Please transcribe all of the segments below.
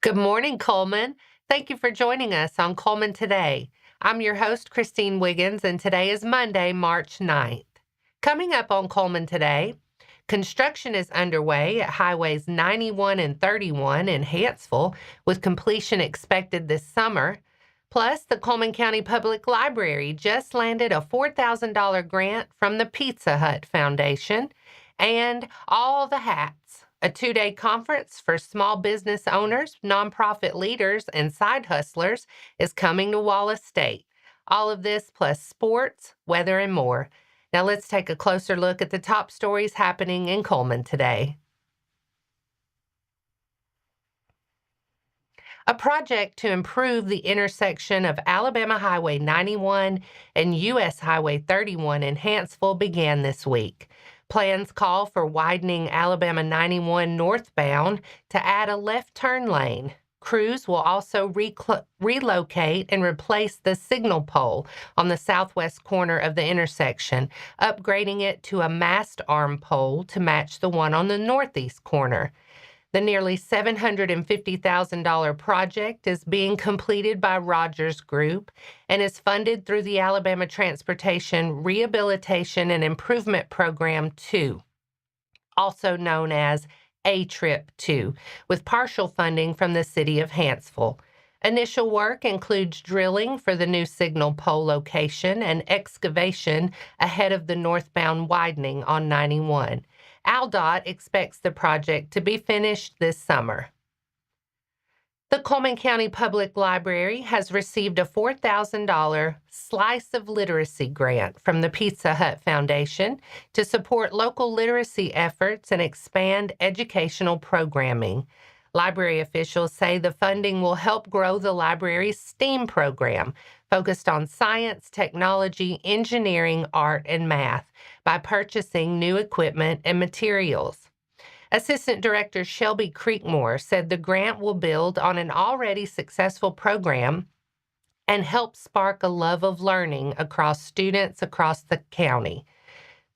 Good morning, Cullman. Thank you for joining us on Cullman Today. I'm your host, Christine Wiggins, and today is Monday, March 9th. Coming up on Cullman Today, construction is underway at Highways 91 and 31 in Hanceville, with completion expected this summer. Plus, the Cullman County Public Library just landed a $4,000 grant from the Pizza Hut Foundation, and All the Hats, a two-day conference for small business owners, nonprofit leaders, and side hustlers, is coming to Wallace State. All of this plus sports, weather, and more. Now let's take a closer look at the top stories happening in Cullman today. A project to improve the intersection of Alabama Highway 91 and U.S. Highway 31 in Hanceville began this week. Plans call for widening Alabama 91 northbound to add a left turn lane. Crews will also relocate and replace the signal pole on the southwest corner of the intersection, upgrading it to a mast arm pole to match the one on the northeast corner. The nearly $750,000 project is being completed by Rogers Group and is funded through the Alabama Transportation Rehabilitation and Improvement Program 2, also known as A-Trip 2, with partial funding from the city of Hanceville. Initial work includes drilling for the new signal pole location and excavation ahead of the northbound widening on 91. ALDOT expects the project to be finished this summer. The Cullman County Public Library has received a $4,000 Slice of Literacy grant from the Pizza Hut Foundation to support local literacy efforts and expand educational programming. Library officials say the funding will help grow the library's STEAM program, focused on science, technology, engineering, art, and math, by purchasing new equipment and materials. Assistant Director Shelby Creekmore said the grant will build on an already successful program and help spark a love of learning across students across the county.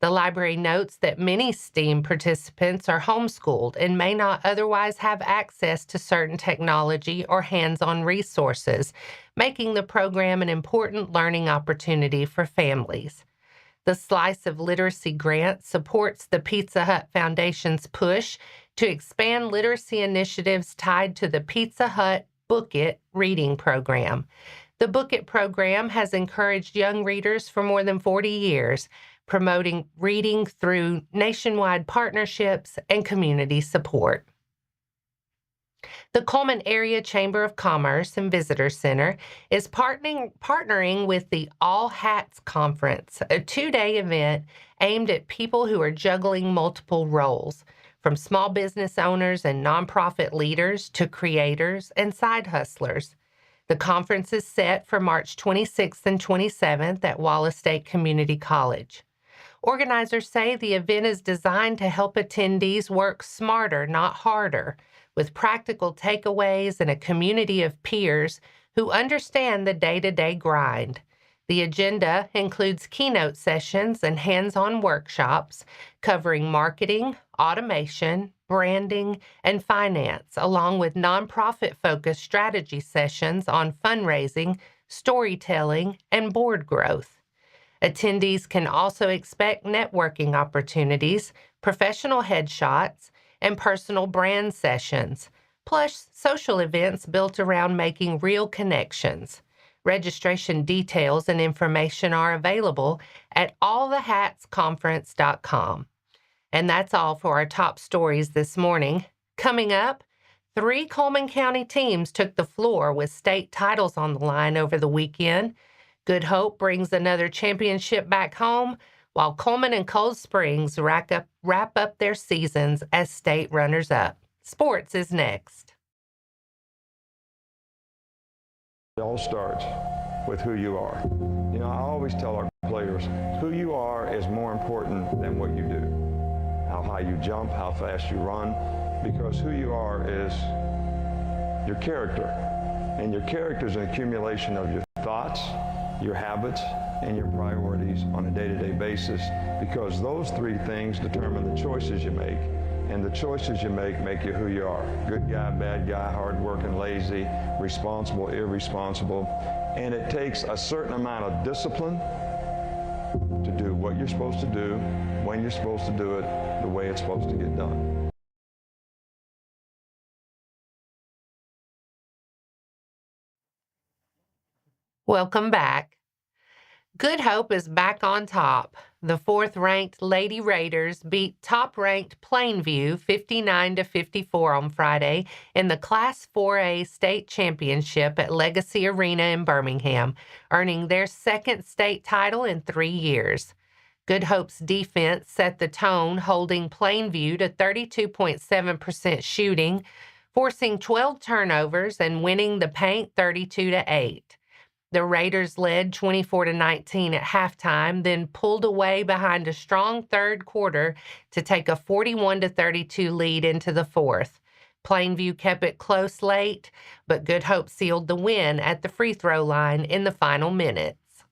The library notes that many STEAM participants are homeschooled and may not otherwise have access to certain technology or hands-on resources, making the program an important learning opportunity for families. The Slice of Literacy grant supports the Pizza Hut Foundation's push to expand literacy initiatives tied to the Pizza Hut Book It reading program. The Book It program has encouraged young readers for more than 40 years, promoting reading through nationwide partnerships and community support. The Cullman Area Chamber of Commerce and Visitor Center is partnering with the All Hats Conference, a two-day event aimed at people who are juggling multiple roles, from small business owners and nonprofit leaders to creators and side hustlers. The conference is set for March 26th and 27th at Wallace State Community College. Organizers say the event is designed to help attendees work smarter, not harder, with practical takeaways and a community of peers who understand the day-to-day grind. The agenda includes keynote sessions and hands-on workshops covering marketing, automation, branding, and finance, along with nonprofit-focused strategy sessions on fundraising, storytelling, and board growth. Attendees can also expect networking opportunities, professional headshots, and personal brand sessions, plus social events built around making real connections. Registration details and information are available at allthehatsconference.com. And that's all for our top stories this morning. Coming up, 3 Cullman County teams took the floor with state titles on the line over the weekend. Good Hope brings another championship back home, while Cullman and Cold Springs wrap up their seasons as state runners-up. Sports is next. It all starts with who you are. You know, I always tell our players, who you are is more important than what you do. How high you jump, how fast you run, because who you are is your character. And your character is an accumulation of your thoughts, your habits, and your priorities on a day-to-day basis, because those 3 things determine the choices you make And the choices you make you who you are. Good guy, bad guy, hardworking, lazy, responsible, irresponsible. And it takes a certain amount of discipline to do what you're supposed to do, when you're supposed to do it, the way it's supposed to get done. Welcome back. Good Hope is back on top. The fourth-ranked Lady Raiders beat top-ranked Plainview 59-54 on Friday in the Class 4A state championship at Legacy Arena in Birmingham, earning their second state title in 3 years. Good Hope's defense set the tone, holding Plainview to 32.7% shooting, forcing 12 turnovers and winning the paint 32-8. The Raiders led 24-19 at halftime, then pulled away behind a strong third quarter to take a 41-32 lead into the fourth. Plainview kept it close late, but Good Hope sealed the win at the free throw line in the final minutes.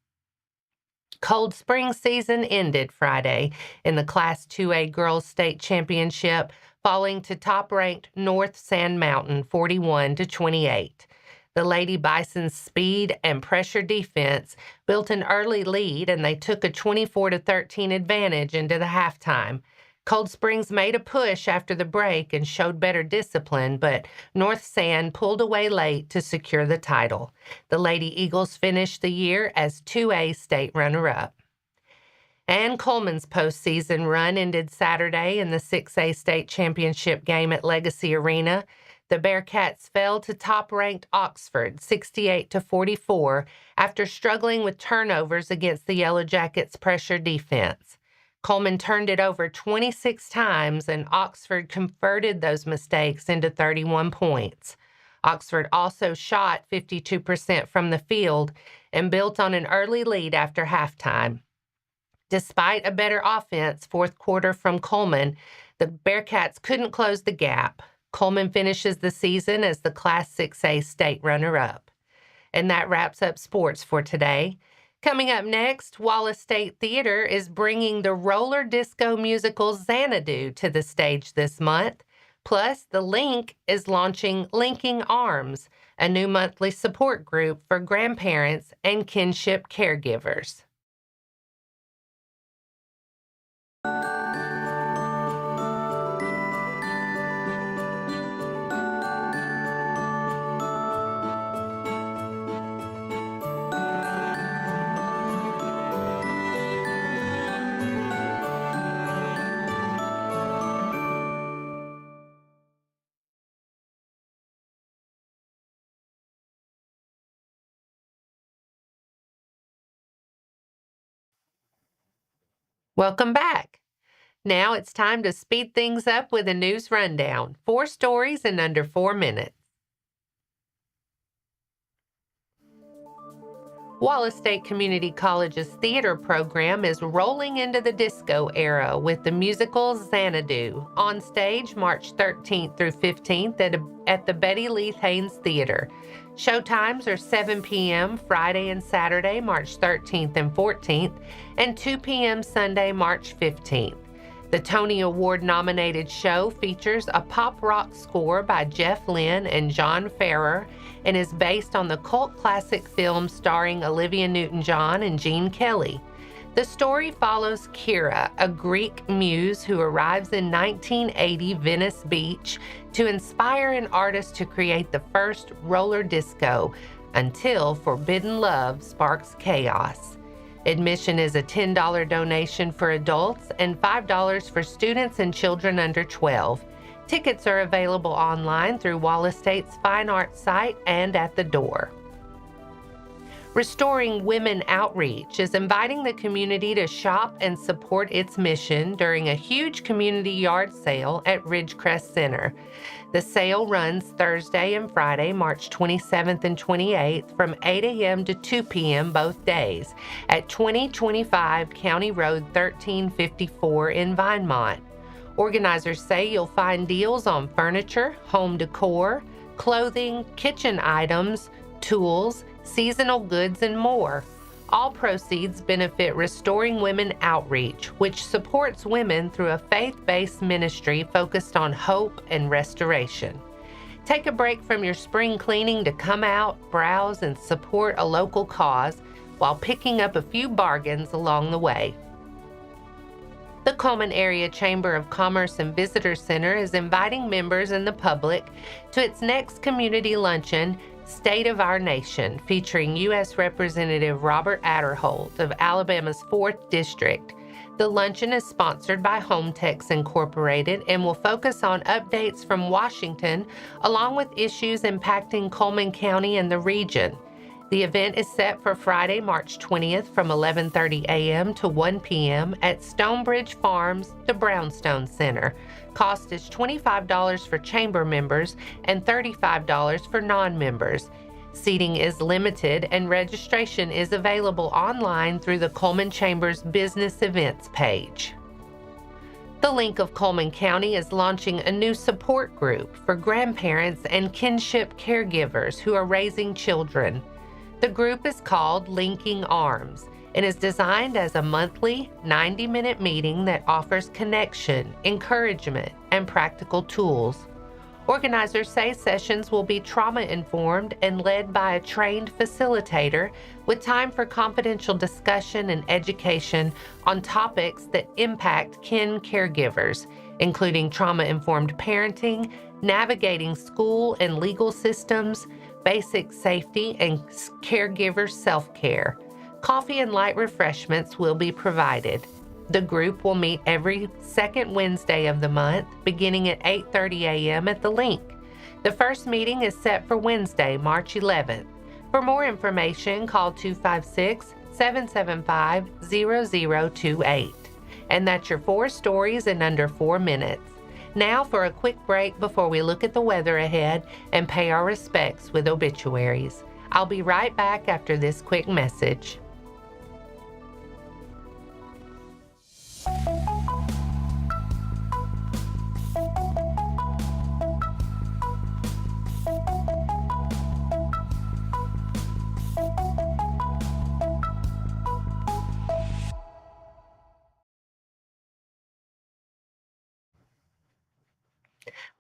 Cold Springs season ended Friday in the Class 2A Girls State Championship, falling to top-ranked North Sand Mountain 41-28. The Lady Bison's speed and pressure defense built an early lead, and they took a 24-13 advantage into the halftime. Cold Springs made a push after the break and showed better discipline, but North Sand pulled away late to secure the title. The Lady Eagles finished the year as 2A state runner-up. And Cullman's postseason run ended Saturday in the 6A state championship game at Legacy Arena. The Bearcats fell to top-ranked Oxford 68-44 after struggling with turnovers against the Yellow Jackets' pressure defense. Cullman turned it over 26 times, and Oxford converted those mistakes into 31 points. Oxford also shot 52% from the field and built on an early lead after halftime. Despite a better offense fourth quarter from Cullman, the Bearcats couldn't close the gap. Cullman finishes the season as the Class 6A state runner-up. And that wraps up sports for today. Coming up next, Wallace State Theatre is bringing the roller disco musical Xanadu to the stage this month. Plus, The Link is launching Linking Arms, a new monthly support group for grandparents and kinship caregivers. Welcome back. Now it's time to speed things up with a news rundown. 4 stories in under 4 minutes. Wallace State Community College's theater program is rolling into the disco era with the musical Xanadu on stage March 13th through 15th at the Betty Leith Haynes Theater. Showtimes are 7 p.m. Friday and Saturday, March 13th and 14th, and 2 p.m. Sunday, March 15th. The Tony Award-nominated show features a pop rock score by Jeff Lynne and John Ferrer and is based on the cult classic film starring Olivia Newton-John and Gene Kelly. The story follows Kira, a Greek muse who arrives in 1980 Venice Beach to inspire an artist to create the first roller disco until forbidden love sparks chaos. Admission is a $10 donation for adults and $5 for students and children under 12. Tickets are available online through Wallace State's Fine Arts site and at the door. Restoring Women Outreach is inviting the community to shop and support its mission during a huge community yard sale at Ridgecrest Center. The sale runs Thursday and Friday, March 27th and 28th from 8 a.m. to 2 p.m. both days at 2025 County Road 1354 in Vinemont. Organizers say you'll find deals on furniture, home decor, clothing, kitchen items, tools, seasonal goods, and more. All proceeds benefit Restoring Women Outreach, which supports women through a faith-based ministry focused on hope and restoration. Take a break from your spring cleaning to come out, browse, and support a local cause while picking up a few bargains along the way. The Cullman Area Chamber of Commerce and Visitor Center is inviting members and the public to its next community luncheon, State of Our Nation, featuring U.S. Representative Robert Adderholt of Alabama's 4th District. The luncheon is sponsored by HomeTex Incorporated and will focus on updates from Washington, along with issues impacting Cullman County and the region. The event is set for Friday, March 20th from 11:30 a.m. to 1 p.m. at Stonebridge Farms, the Brownstone Center. Cost is $25 for chamber members and $35 for non-members. Seating is limited and registration is available online through the Cullman Chamber's Business Events page. The Link of Cullman County is launching a new support group for grandparents and kinship caregivers who are raising children. The group is called Linking Arms and is designed as a monthly 90-minute meeting that offers connection, encouragement, and practical tools. Organizers say sessions will be trauma-informed and led by a trained facilitator with time for confidential discussion and education on topics that impact kin caregivers, including trauma-informed parenting, navigating school and legal systems, basic safety, and caregiver self-care. Coffee and light refreshments will be provided. The group will meet every second Wednesday of the month, beginning at 8:30 a.m. at the Link. The first meeting is set for Wednesday, March 11th. For more information, call 256-775-0028. And that's your 4 stories in under 4 minutes. Now for a quick break before we look at the weather ahead and pay our respects with obituaries. I'll be right back after this quick message.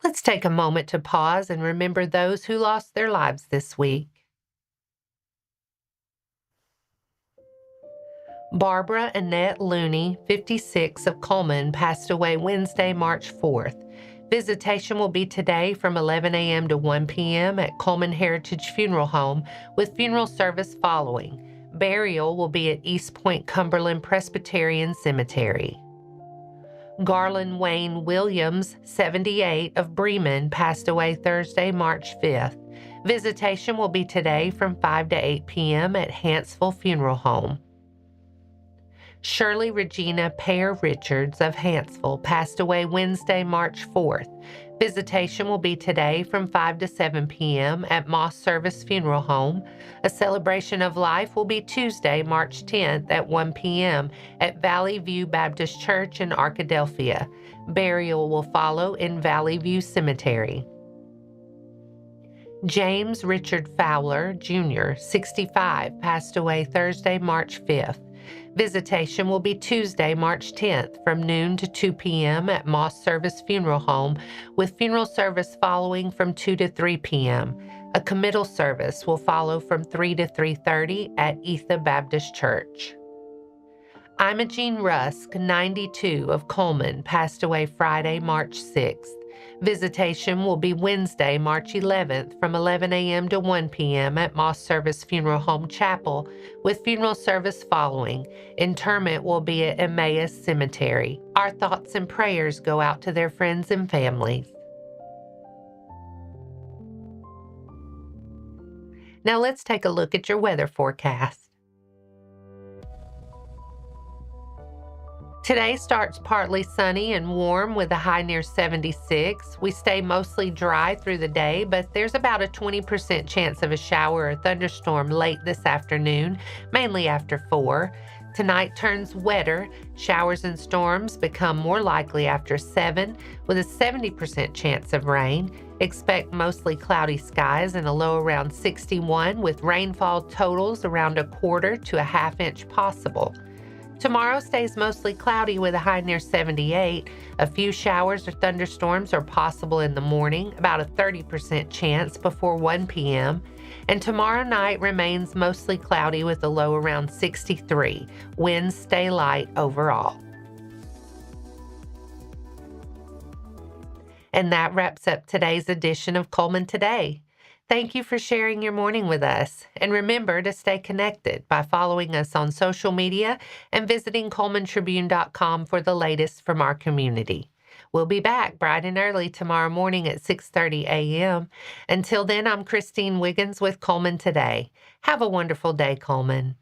Let's take a moment to pause and remember those who lost their lives this week. Barbara Annette Looney, 56, of Cullman, passed away Wednesday, March 4th. Visitation will be today from 11 a.m. to 1 p.m. at Cullman Heritage Funeral Home, with funeral service following. Burial will be at East Point Cumberland Presbyterian Cemetery. Garland Wayne Williams, 78, of Bremen, passed away Thursday, March 5th. Visitation will be today from 5 to 8 p.m. at Hanceville Funeral Home. Shirley Regina Pear Richards of Hanceville passed away Wednesday, March 4th. Visitation will be today from 5 to 7 p.m. at Moss Service Funeral Home. A celebration of life will be Tuesday, March 10th at 1 p.m. at Valley View Baptist Church in Arkadelphia. Burial will follow in Valley View Cemetery. James Richard Fowler, Jr., 65, passed away Thursday, March 5th. Visitation will be Tuesday, March 10th from noon to 2 p.m. at Moss Service Funeral Home, with funeral service following from 2 to 3 p.m. A committal service will follow from 3 to 3:30 at Etha Baptist Church. Imogene Rusk, 92, of Cullman, passed away Friday, March 6th. Visitation will be Wednesday, March 11th from 11 a.m. to 1 p.m. at Moss Service Funeral Home Chapel, with funeral service following. Interment will be at Emmaus Cemetery. Our thoughts and prayers go out to their friends and families. Now let's take a look at your weather forecast. Today starts partly sunny and warm with a high near 76. We stay mostly dry through the day, but there's about a 20% chance of a shower or thunderstorm late this afternoon, mainly after 4. Tonight turns wetter. Showers and storms become more likely after 7, with a 70% chance of rain. Expect mostly cloudy skies and a low around 61 with rainfall totals around a quarter to a half inch possible. Tomorrow stays mostly cloudy with a high near 78. A few showers or thunderstorms are possible in the morning, about a 30% chance before 1 p.m. And tomorrow night remains mostly cloudy with a low around 63. Winds stay light overall. And that wraps up today's edition of Cullman Today. Thank you for sharing your morning with us. And remember to stay connected by following us on social media and visiting CullmanTribune.com for the latest from our community. We'll be back bright and early tomorrow morning at 6:30 a.m. Until then, I'm Christine Wiggins with Cullman Today. Have a wonderful day, Cullman.